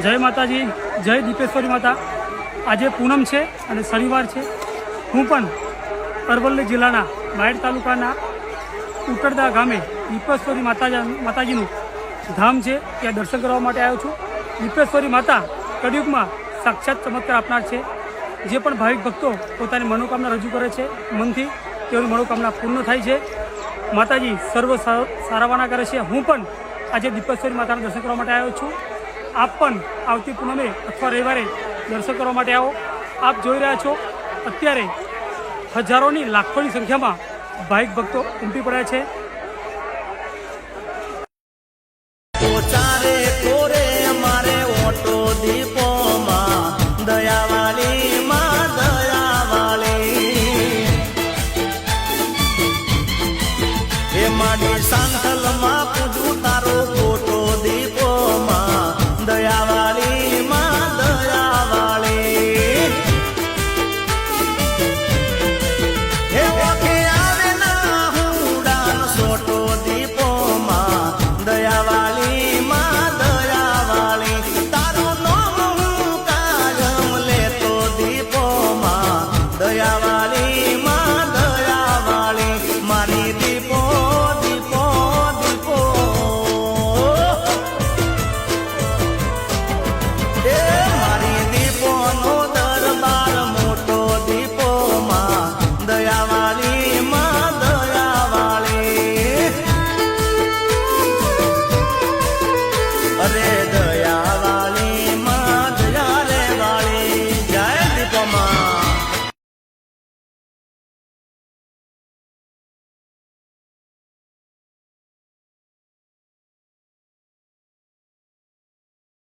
જય માતાજી, જય દીપેશ્વરી માતા। આજે પૂનમ છે અને શનિવાર છે। હું પણ અરવલ્લી જિલ્લાના બાયડ તાલુકાના ઉકરદા ગામે દીપેશ્વરી માતાજીનું ધામ છે, ત્યાં દર્શન કરવા માટે આવ્યો છું। દીપેશ્વરી માતા કળિયુગમાં સાક્ષાત ચમત્કાર આપનાર છે। જે પણ ભાવિક ભક્તો પોતાની મનોકામના રજૂ કરે છે મનથી, તેઓની મનોકામના પૂર્ણ થાય છે। માતાજી સર્વ સારાવાના કરે છે। હું પણ આજે દીપેશ્વરી માતાના દર્શન કરવા માટે આવ્યો છું। આપ પણ આવતી પૂનમે અથવા રવિવારે દર્શન કરવા માટે આવો। આપ જોઈ રહ્યા છો અત્યારે હજારોની લાખોની સંખ્યામાં ભાવિક ભક્તો ઉમટી પડ્યા છે।